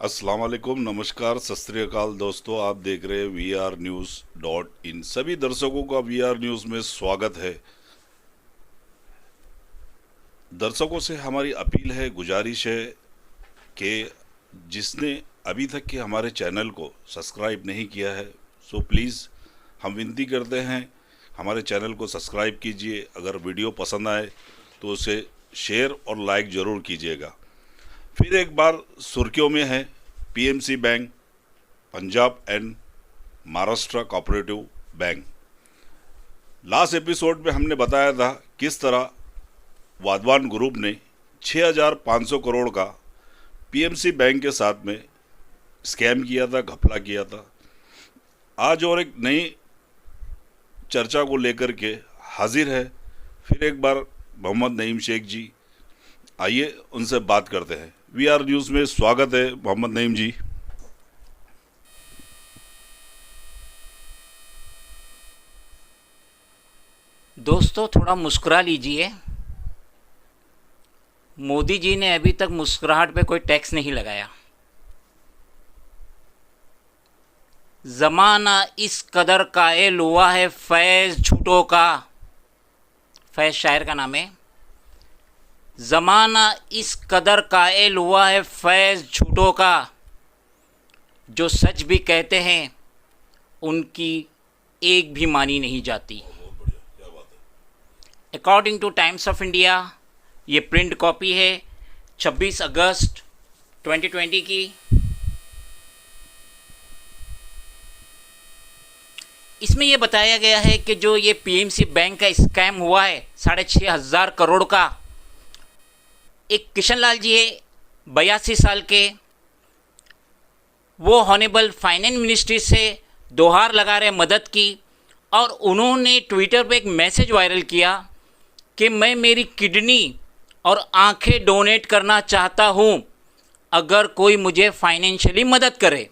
अस्सलाम वालेकुम, नमस्कार, सत श्री अकाल दोस्तों। आप देख रहे हैं VRNews.in। सभी दर्शकों का VR न्यूज़ में स्वागत है। दर्शकों से हमारी अपील है, गुजारिश है कि जिसने अभी तक के हमारे चैनल को सब्सक्राइब नहीं किया है सो प्लीज़ हम विनती करते हैं हमारे चैनल को सब्सक्राइब कीजिए। अगर वीडियो पसंद आए तो उसे शेयर और लाइक ज़रूर कीजिएगा। फिर एक बार सुर्खियों में है PMC bank, Punjab and Maharashtra cooperative bank. Last episode में हमने बताया था किस तरह वाधवान ग्रुप ने 6,500 करोड़ का PMC बैंक के साथ में स्कैम किया था, घपला किया था। आज और एक नई चर्चा को लेकर के हाजिर है फिर एक बार मोहम्मद नईम शेख जी। आइए उनसे बात करते हैं। VR न्यूज़ में स्वागत है मोहम्मद नईम जी। दोस्तों थोड़ा मुस्कुरा लीजिए। मोदी जी ने अभी तक मुस्कुराहट पे कोई टैक्स नहीं लगाया। ज़माना इस कदर कायल हुआ है फैज़ झूठों का। फैज़ शायर का नाम है। ज़माना इस कदर कायल हुआ है फैज़ झूठों का, जो सच भी कहते हैं उनकी एक भी मानी नहीं जाती। According two times of India, ये प्रिंट कॉपी है 26 अगस्त 2020 की। इसमें यह बताया गया है कि जो ये PMC बैंक का स्कैम हुआ है 6,500 करोड़ का, एक किशन लाल जी है 82 साल के, वो हॉनेबल फाइनेंस मिनिस्ट्री से दोहार लगा रहे मदद की, और उन्होंने ट्विटर पे एक मैसेज वायरल किया कि मैं मेरी किडनी और आंखें डोनेट करना चाहता हूं, अगर कोई मुझे फाइनेंशियली मदद करे।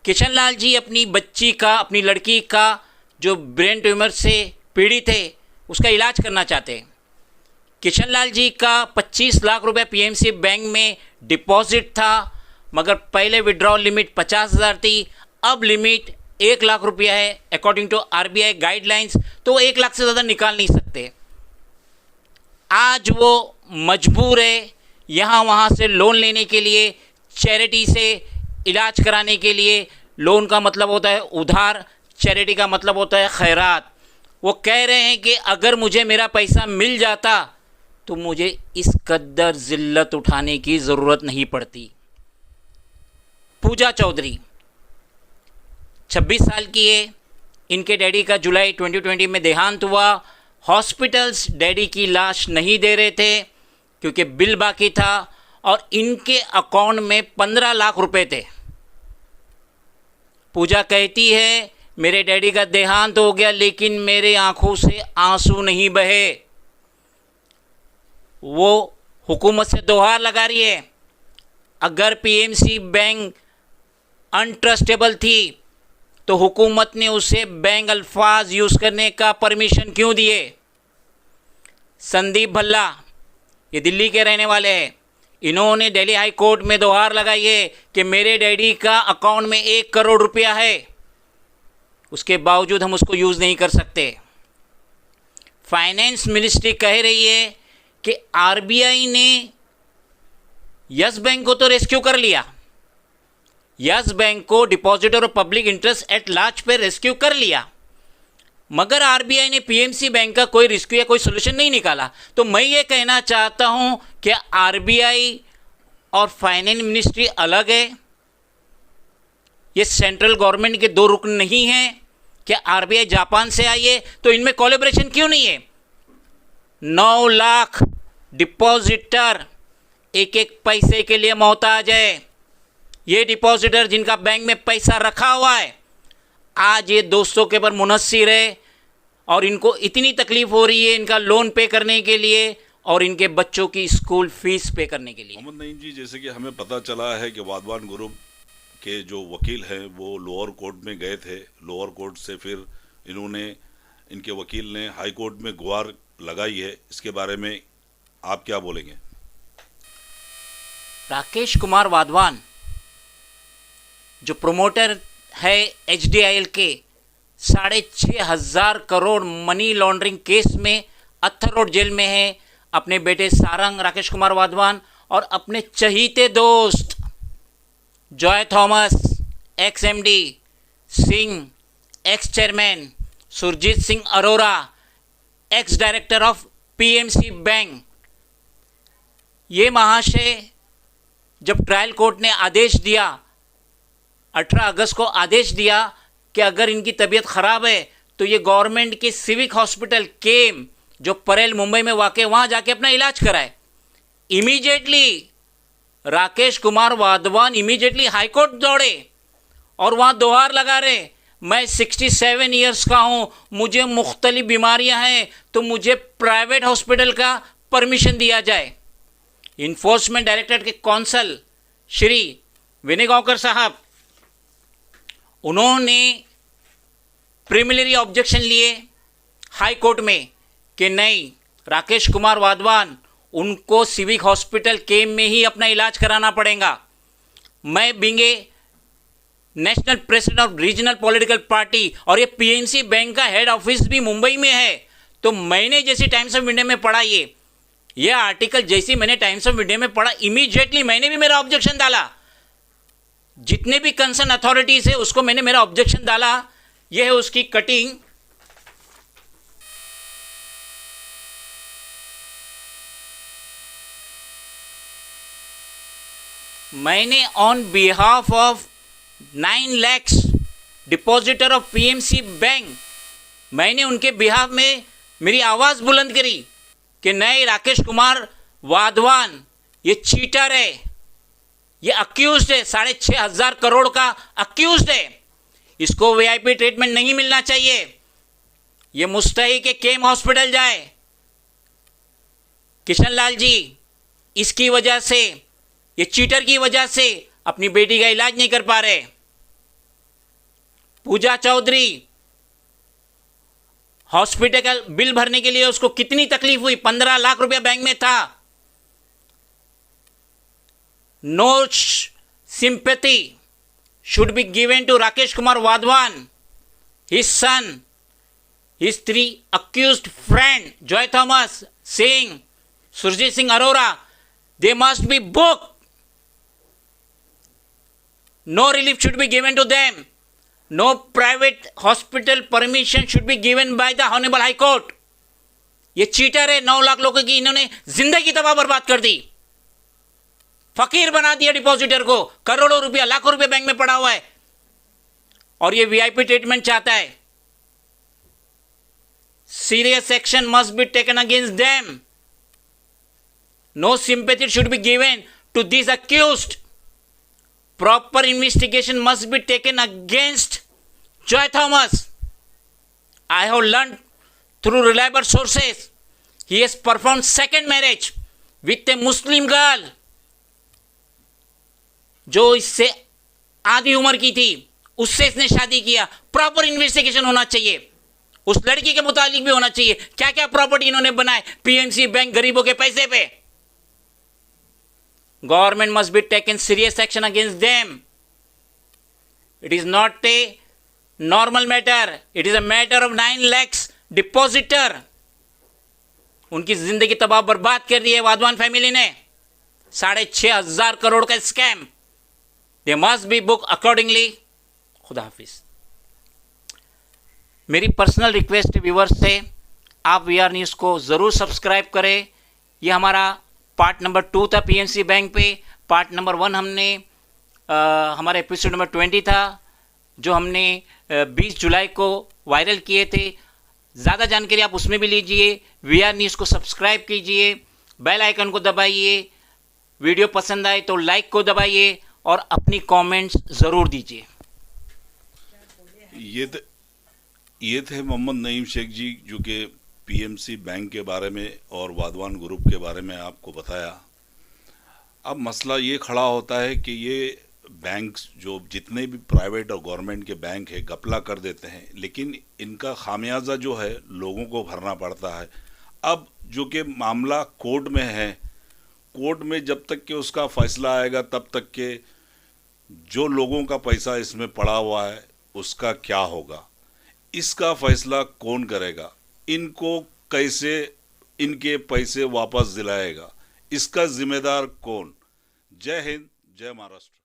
किशन लाल जी अपनी बच्ची का, अपनी लड़की का जो ब्रेन ट्यूमर से पीड़ित है उसका इलाज करना चाहते हैं। किशन लाल जी का 25 लाख रुपए PMC बैंक में डिपॉजिट था, मगर पहले विड्रॉल लिमिट 50,000 थी, अब लिमिट 1 लाख रुपया है। अकॉर्डिंग टू RBI गाइडलाइंस तो 1 लाख से ज़्यादा निकाल नहीं सकते। आज वो मजबूर है यहाँ वहाँ से लोन लेने के लिए, चैरिटी से इलाज कराने के लिए। लोन का मतलब होता है उधार, चैरिटी का मतलब होता है खैरात। वो कह रहे हैं कि अगर मुझे मेरा पैसा मिल जाता तो मुझे इस कद्दर ज़िल्लत उठाने की ज़रूरत नहीं पड़ती। पूजा चौधरी 26 साल की है। इनके डैडी का जुलाई 2020 में देहांत हुआ। हॉस्पिटल्स डैडी की लाश नहीं दे रहे थे क्योंकि बिल बाकी था, और इनके अकाउंट में 15 लाख रुपए थे। पूजा कहती है मेरे डैडी का देहांत हो गया लेकिन मेरे आंखों से आंसू नहीं बहे। वो हुकूमत से दोहार लगा रही है, अगर PMC बैंक अनट्रस्टेबल थी तो हुकूमत ने उसे बैंक अल्फाज यूज़ करने का परमिशन क्यों दिए। संदीप भल्ला, ये दिल्ली के रहने वाले हैं, इन्होंने दिल्ली हाई कोर्ट में दोहार लगाई है कि मेरे डैडी का अकाउंट में 1 करोड़ रुपया है, उसके बावजूद हम उसको यूज़ नहीं कर सकते। फाइनेंस मिनिस्ट्री कह रही है कि RBI ने यस बैंक को तो रेस्क्यू कर लिया, यस बैंक को डिपॉजिटर और पब्लिक इंटरेस्ट एट लार्ज पे रेस्क्यू कर लिया, मगर RBI ने PMC बैंक का कोई रेस्क्यू या कोई सोल्यूशन नहीं निकाला। तो मैं ये कहना चाहता हूँ कि RBI और फाइनेंस मिनिस्ट्री अलग है, ये सेंट्रल गवर्नमेंट के 2 रुकन नहीं हैं। क्या RBI जापान से आई है तो इनमें कोलैबोरेशन क्यों नहीं है। 9 लाख डिपॉजिटर एक पैसे के लिए मोहताज है। ये डिपॉजिटर जिनका बैंक में पैसा रखा हुआ है आज ये दोस्तों के पर मुनस्सिर है, और इनको इतनी तकलीफ हो रही है इनका लोन पे करने के लिए और इनके बच्चों की स्कूल फीस पे करने के लिए। मोहम्मद नईम जी, जैसे कि हमें पता चला है कि वाधवान ग्रुप के जो वकील हैं वो लोअर कोर्ट में गए थे। लोअर कोर्ट से फिर इनके वकील ने हाई कोर्ट में गुहार लगाई है। इसके बारे में आप क्या बोलेंगे। राकेश कुमार वाधवान जो प्रोमोटर है HDIL के 6,500 करोड़ मनी लॉन्ड्रिंग केस में अत्थर रोड जेल में है। अपने बेटे सारंग राकेश कुमार वाधवान और अपने चहीते दोस्त Joy Thomas ex MD, Singh ex chairman, Surjit Singh Arora ex director of PMC bank, ये महाशय जब ट्रायल कोर्ट ने आदेश दिया 18 अगस्त को आदेश दिया कि अगर इनकी तबीयत ख़राब है तो ये गवर्नमेंट के सिविक हॉस्पिटल केम जो परेल मुंबई में वाक़ वहाँ जाके अपना इलाज कराए। Immediately Rakesh Kumar Wadhawan immediately high court दौड़े और वहाँ दोहार लगा रहे, मैं 67 ईयर्स का हूँ, मुझे मुख्तलिफ बीमारियाँ हैं, तो मुझे प्राइवेट हॉस्पिटल का परमिशन दिया जाए। इन्फोर्समेंट डायरेक्टरेट के कौंसल श्री विनय गांवकर साहब, उन्होंने प्रीलिमिनरी ऑब्जेक्शन लिए हाई कोर्ट में कि नहीं, राकेश कुमार वाधवान उनको सिविक हॉस्पिटल केम में ही अपना इलाज कराना पड़ेगा। मैं बिंगे national president of regional political party और ये PMC बैंक का हेड ऑफिस भी मुंबई में है, तो मैंने जैसी टाइम्स ऑफ इंडिया में पढ़ा ये आर्टिकल जैसी मैंने टाइम्स ऑफ इंडिया में पढ़ा, इमीडिएटली मैंने भी मेरा ऑब्जेक्शन डाला। जितने भी कंसर्न अथॉरिटीज है उसको मैंने मेरा ऑब्जेक्शन डाला। यह है उसकी कटिंग। मैंने on behalf of 9 lakhs depositor of PMC bank, मैंने उनके बिहाफ में मेरी आवाज़ बुलंद करी कि नहीं, राकेश कुमार वाधवान ये चीटर है, ये अक्यूज्ड है, 6,500 करोड़ का अक्यूज्ड है, इसको VIP ट्रीटमेंट नहीं मिलना चाहिए, ये मुस्तहिक के केम हॉस्पिटल जाए। किशन लाल जी इसकी वजह से, ये चीटर की वजह से अपनी बेटी का इलाज नहीं कर पा रहे। पूजा चौधरी हॉस्पिटल का बिल भरने के लिए उसको कितनी तकलीफ हुई, 15 लाख रुपया बैंक में था। No sympathy should be given to Rakesh Kumar Vadhavan, his son, his 3 accused friend Joy Thomas, Singh, Surjit Singh Arora, they must be booked. No relief should be given to them. No private hospital permission should be given by the Honorable High Court. ये cheater है, 9 लाख लोगों की इन्होंने जिंदगी तबाह बर्बाद कर दी, फकीर बना दिया डिपॉजिटर को, करोड़ों रुपया लाखों रुपया बैंक में पड़ा हुआ है और ये VIP ट्रीटमेंट चाहता है। Serious action must be taken against them. No sympathy should be given to this accused. Proper investigation must be taken against Joy Thomas. I have learned through reliable sources he has performed second marriage with a Muslim girl जो इससे आधी उम्र की थी, उससे इसने शादी किया। प्रॉपर इन्वेस्टिगेशन होना चाहिए, उस लड़की के मुतालिक भी होना चाहिए, क्या क्या प्रॉपर्टी इन्होंने बनाए PMC बैंक गरीबों के पैसे पे। Government must be taken serious action against them. It is not a normal matter. It is a matter of 9 lakhs depositor. उनकी जिंदगी तबाह बर्बाद कर दी है वाधवान फैमिली ने, 6,500 करोड़ का scam. They must be booked accordingly. खुदा हाफिज। मेरी पर्सनल रिक्वेस्ट व्यूवर्स से, आप VR न्यूज़ को ज़रूर सब्सक्राइब करें। ये हमारा पार्ट नंबर 2 था PMC बैंक पे। पार्ट नंबर 1 हमने हमारा एपिसोड नंबर 20 था जो हमने 20 जुलाई को वायरल किए थे। ज़्यादा जानकारी आप उसमें भी लीजिए। VR न्यूज़ को सब्सक्राइब कीजिए, बेल आइकन को दबाइए, वीडियो पसंद आए तो लाइक को दबाइए और अपनी कमेंट्स ज़रूर दीजिए। ये थे मोहम्मद नईम शेख जी जो कि PMC बैंक के बारे में और वाधवान ग्रुप के बारे में आपको बताया। अब मसला ये खड़ा होता है कि ये बैंक जो जितने भी प्राइवेट और गवर्नमेंट के बैंक है घपला कर देते हैं, लेकिन इनका खामियाजा जो है लोगों को भरना पड़ता है। अब जो कि मामला कोर्ट में है, कोर्ट में जब तक कि उसका फैसला आएगा तब तक के जो लोगों का पैसा इसमें पड़ा हुआ है उसका क्या होगा, इसका फैसला कौन करेगा, इनको कैसे इनके पैसे वापस दिलाएगा, इसका जिम्मेदार कौन। जय हिंद, जय महाराष्ट्र।